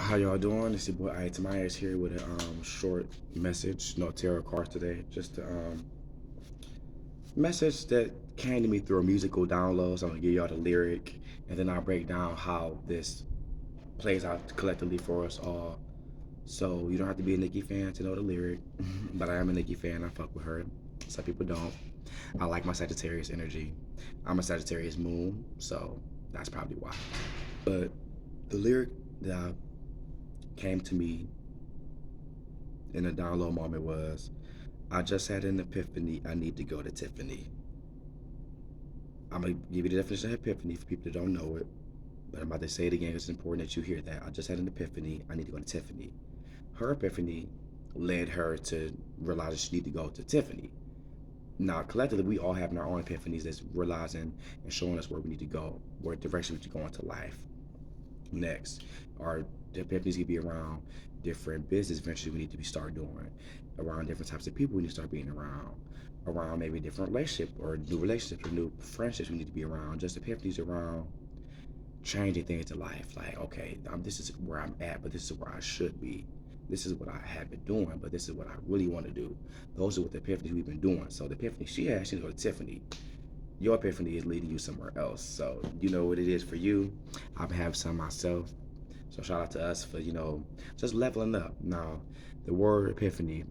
How y'all doing? It's your boy Tamias here with a short message, no tarot cards today. Just a message that came to me through a musical download. So I'm gonna give y'all the lyric, and then I'll break down how this plays out collectively for us all. So you don't have to be a Nicki fan to know the lyric, but I am a Nicki fan. I fuck with her. Some people don't. I like my Sagittarius energy. I'm a Sagittarius moon, so that's probably why. But the lyric that came to me in a download moment was, I just had an epiphany. I need to go to Tiffany. I'm gonna give you the definition of epiphany for people that don't know it, but I'm about to say it again because it's important that you hear that. I just had an epiphany. I need to go to Tiffany. Her epiphany led her to realize that she need to go to Tiffany. Now, collectively, we all have our own epiphanies that's realizing and showing us where we need to go, what direction we should go into life next. Our epiphanies could be around different business ventures we need to be start doing, around different types of people we need to start being around maybe different relationship or new relationships or new friendships we need to be around. Just epiphanies around changing things in life. Like, okay, this is where I'm at, but this is where I should be. This is what I have been doing, but this is what I really want to do. Those are what the epiphanies we've been doing. So the epiphany she had, she go to Tiffany. Your epiphany is leading you somewhere else. So you know what it is for you. I have some myself. So shout out to us for, just leveling up. Now, the word epiphany,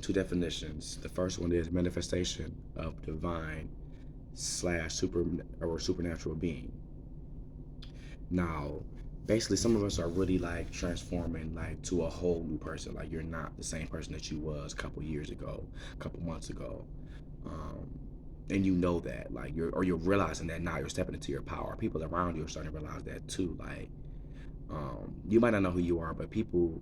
two definitions. The first one is manifestation of divine slash super or supernatural being. Now, basically some of us are really like transforming like to a whole new person. Like you're not the same person that you was a couple years ago, a couple months ago. Um, and you know that, like you're realizing that now you're stepping into your power. People around you are starting to realize that too. Like you might not know who you are, but people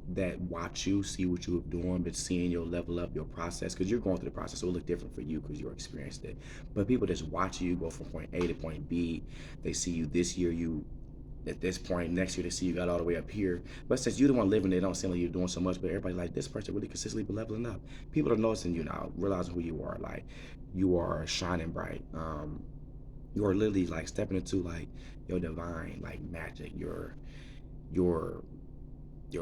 that watch you see what you're doing, but seeing your level up, your process, because you're going through the process, so it'll look different for you because you're experienced it. But people just watch you go from point A to point B. They see you this year, you at this point, next year they see you got all the way up here. But since you're the one living, it don't seem like you're doing so much. But everybody like, this person really consistently been leveling up. People are noticing you now, realizing who you are. Like you are shining bright. You are literally like stepping into like your divine like magic, your your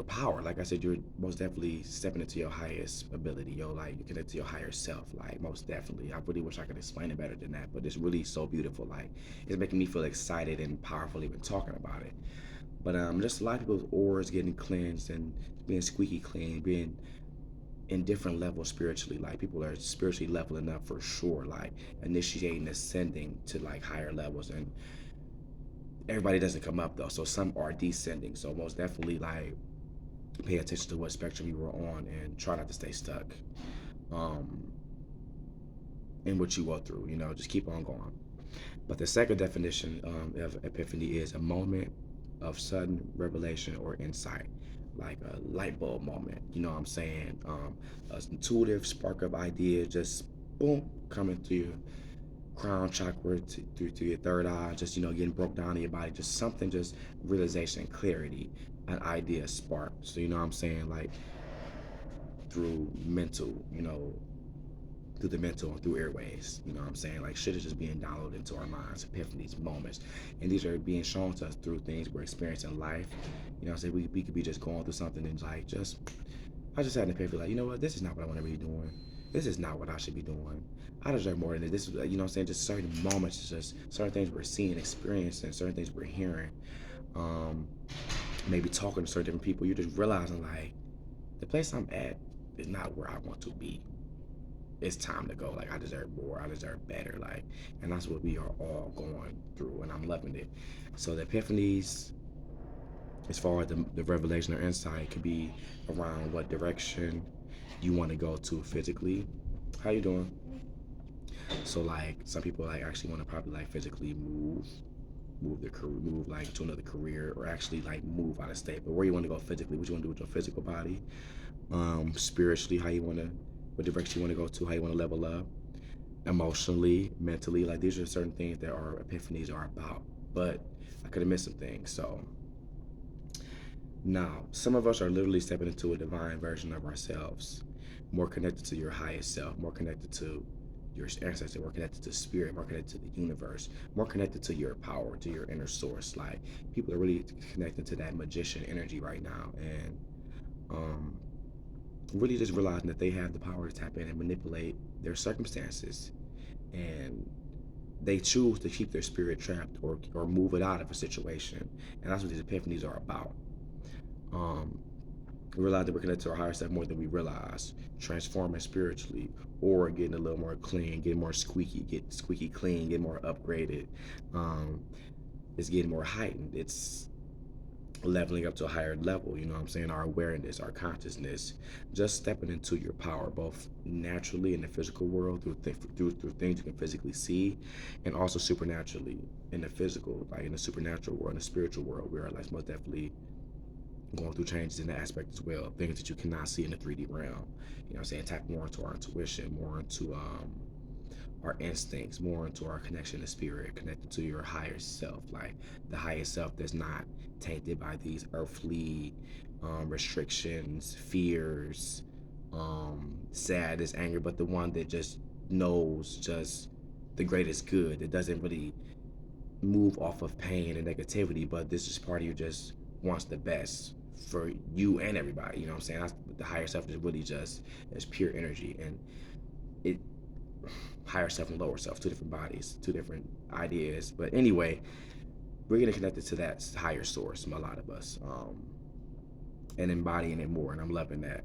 power. Like I said, you're most definitely stepping into your highest ability. You connect to your higher self. Like most definitely. I really wish I could explain it better than that, but it's really so beautiful. Like it's making me feel excited and powerful even talking about it. But just a lot of people's auras getting cleansed and being squeaky clean, being in different levels spiritually. Like people are spiritually leveling up for sure, like initiating, ascending to like higher levels. And everybody doesn't come up though. So some are descending. So most definitely like pay attention to what spectrum you were on and try not to stay stuck um, in what you go through. Just keep on going. But the second definition of epiphany is a moment of sudden revelation or insight, like a light bulb moment. You know what I'm saying? An intuitive spark of idea, just boom, coming through your crown chakra through to your third eye, just getting broke down in your body, just something, just realization, clarity, an idea spark. So you know what I'm saying, like through mental, through the mental and through airways. You know what I'm saying? Like shit is just being downloaded into our minds, epiphanies, moments. And these are being shown to us through things we're experiencing in life. You know what I'm saying? We could be just going through something and like I just had an epiphany, like, you know what, this is not what I want to be doing. This is not what I should be doing. I deserve more than this. This is, you know what I'm saying? Just certain moments, just certain things we're seeing, experiencing, certain things we're hearing. Um, Maybe talking to certain different people, you're just realizing like the place I'm at is not where I want to be. It's time to go. Like I deserve more. I deserve better. Like, and that's what we are all going through, and I'm loving it. So the epiphanies, as far as the revelation or insight, could be around what direction you want to go to physically. How you doing? So like some people like actually want to probably like physically move like to another career or actually like move out of state. But where you want to go physically, what you want to do with your physical body, spiritually, how you want to, what direction you want to go to, how you want to level up, emotionally, mentally. Like these are certain things that our epiphanies are about. But I could have missed some things. So now some of us are literally stepping into a divine version of ourselves, more connected to your highest self, more connected to your ancestors, more connected to spirit, more connected to the universe, more connected to your power, to your inner source. Like people are really connected to that magician energy right now, and um, really just realizing that they have the power to tap in and manipulate their circumstances, and they choose to keep their spirit trapped or move it out of a situation, and that's what these epiphanies are about. Um, we realize that we're connected to our higher self more than we realize, transforming spiritually, or getting a little more clean, getting more squeaky, get squeaky clean, get more upgraded. Um, it's getting more heightened. It's leveling up to a higher level, you know what I'm saying? Our awareness, our consciousness, just stepping into your power, both naturally in the physical world through things you can physically see, and also supernaturally in the physical, like in the supernatural world, in the spiritual world. We are like most definitely going through changes in that aspect as well, things that you cannot see in the 3D realm. You know what I'm saying? Tap more into our intuition, more into our instincts, more into our connection to spirit, connected to your higher self, like the higher self that's not tainted by these earthly restrictions, fears, sadness, anger, but the one that just knows just the greatest good, that doesn't really move off of pain and negativity, but this is part of you just wants the best for you and everybody. You know what I'm saying? That's, the higher self is really just as pure energy, and it higher self and lower self, two different bodies, two different ideas. But anyway, we're getting connected to that higher source, a lot of us, and embodying it more, and I'm loving that.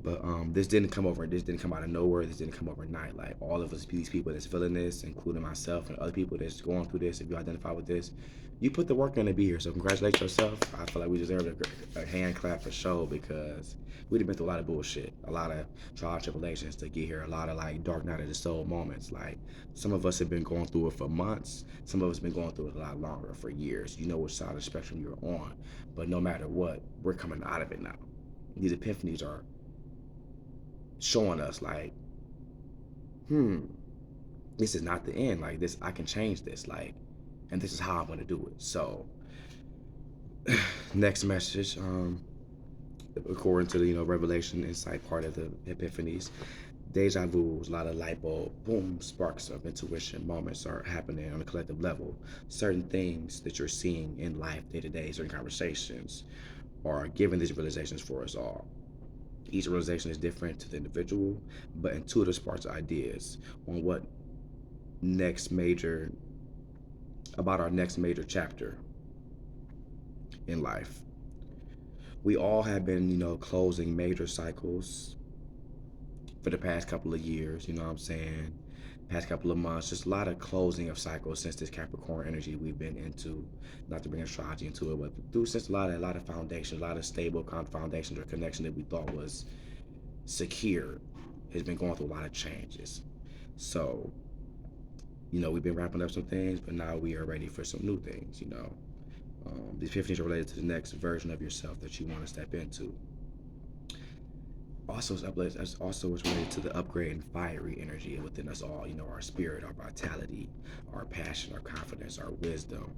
But this didn't come over. This didn't come out of nowhere. This didn't come overnight. Like all of us, these people that's feeling this, including myself and other people that's going through this. If you identify with this, you put the work in to be here. So congratulate yourself. I feel like we deserve a hand clap for show, because we've been through a lot of bullshit, a lot of trial and tribulations to get here, a lot of like dark night of the soul moments. Like some of us have been going through it for months. Some of us have been going through it a lot longer, for years. You know which side of the spectrum you're on. But no matter what, we're coming out of it now. These epiphanies are showing us like, this is not the end. Like this, I can change this. Like, and this is how I'm gonna do it. So, next message, according to the revelation insight part of the epiphanies, deja vus, a lot of light bulb, boom, sparks of intuition moments are happening on a collective level. Certain things that you're seeing in life day to day, certain conversations, are giving these realizations for us all. Each realization is different to the individual, but intuitive sparks ideas on what next major, about our next major chapter in life. We all have been, closing major cycles for the past couple of years, you know what I'm saying? Past couple of months, just a lot of closing of cycles since this Capricorn energy we've been into, not to bring astrology into it, but through since a lot of foundations, a lot of stable foundations or connection that we thought was secure has been going through a lot of changes. So, we've been wrapping up some things, but now we are ready for some new things, These epiphanies are related to the next version of yourself that you want to step into. Also, it's also related to the upgrade and fiery energy within us all, our spirit, our vitality, our passion, our confidence, our wisdom,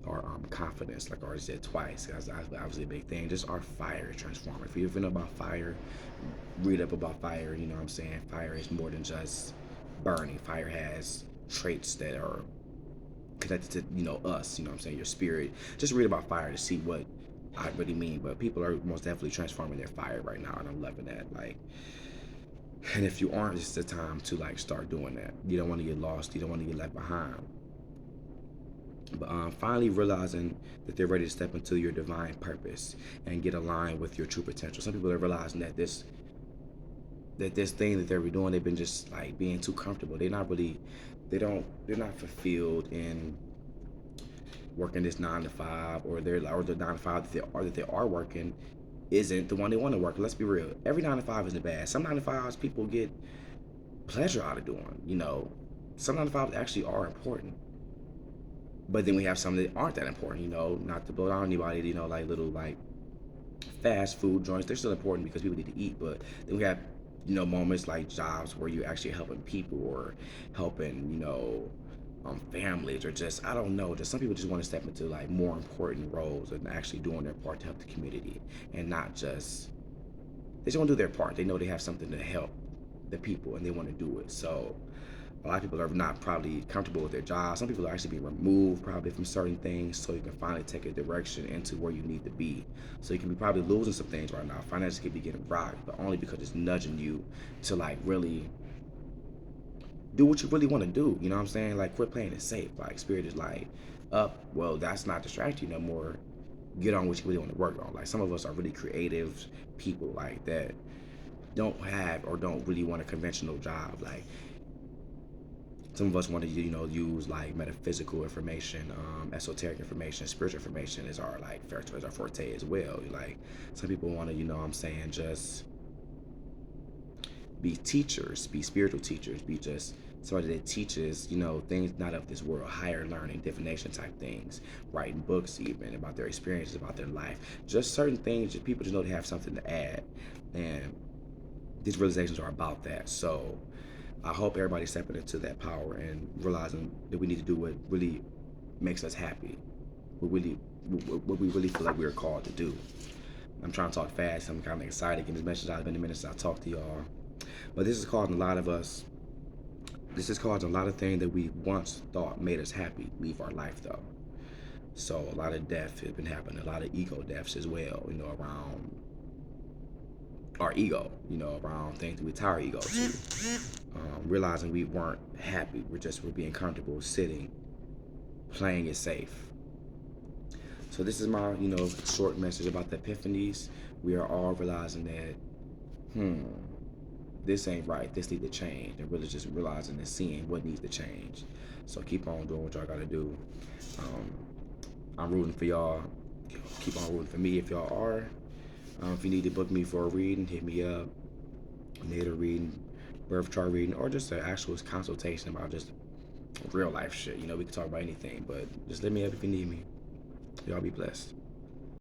our confidence, like I already said twice. That's obviously a big thing. Just our fire is transforming. If you ever know about fire, read up about fire. You know what I'm saying? Fire is more than just burning. Fire has traits that are connected to us. You know what I'm saying? Your spirit. Just read about fire to see what I really mean. But people are most definitely transforming their fire right now, and I'm loving that. Like, and if you aren't, it's the time to like start doing that. You don't want to get lost. You don't want to get left behind. But finally realizing that they're ready to step into your divine purpose and get aligned with your true potential. Some people are realizing that this thing that they're doing, they've been just like being too comfortable. They're not fulfilled in working this 9 to 5, or the 9 to 5 that they are working isn't the one they want to work. Let's be real. Every 9 to 5 isn't bad. Some 9 to 5s people get pleasure out of doing. Some 9 to 5s actually are important. But then we have some that aren't that important, not to blow down anybody, like little like fast food joints. They're still important because people need to eat. But then we have, moments like jobs where you're actually helping people or helping, families, or just, I don't know, just some people just want to step into like more important roles and actually doing their part to help the community, and not just, they just want to do their part. They know they have something to help the people and they want to do it. So a lot of people are not probably comfortable with their jobs. Some people are actually being removed probably from certain things so you can finally take a direction into where you need to be. So you can be probably losing some things right now. Financially could be getting rocked, but only because it's nudging you to like really do what you really want to do. You know what I'm saying? Like quit playing it safe. Like spirit is like up. Well, that's not distracting you no more. Get on what you really want to work on. Like some of us are really creative people like that don't have or don't really want a conventional job. Like some of us want to, use like metaphysical information, esoteric information, spiritual information is our like is our forte as well. Like some people want to, what I'm saying, just be teachers, be spiritual teachers, be just somebody that teaches, things not of this world, higher learning, divination type things, writing books even about their experiences, about their life, just certain things that people just know they have something to add. And these realizations are about that. So I hope everybody's stepping into that power and realizing that we need to do what really makes us happy, what we really feel like we're called to do. I'm trying to talk fast. I'm kind of excited getting this message out. It's been a minute since I talked to y'all. But this is causing a lot of us, this is causing a lot of things that we once thought made us happy leave our life though. So a lot of death has been happening, a lot of ego deaths as well, around our ego, around things we tie our ego to. Realizing we weren't happy, we're being comfortable sitting, playing it safe. So this is my, short message about the epiphanies. We are all realizing that, this ain't right. This needs to change, and really just realizing and seeing what needs to change. So keep on doing what y'all gotta do. I'm rooting for y'all. Keep on rooting for me if y'all are. If you need to book me for a reading, hit me up. Natal reading, birth chart reading, or just an actual consultation about just real life shit. We can talk about anything, but just let me up if you need me. Y'all be blessed.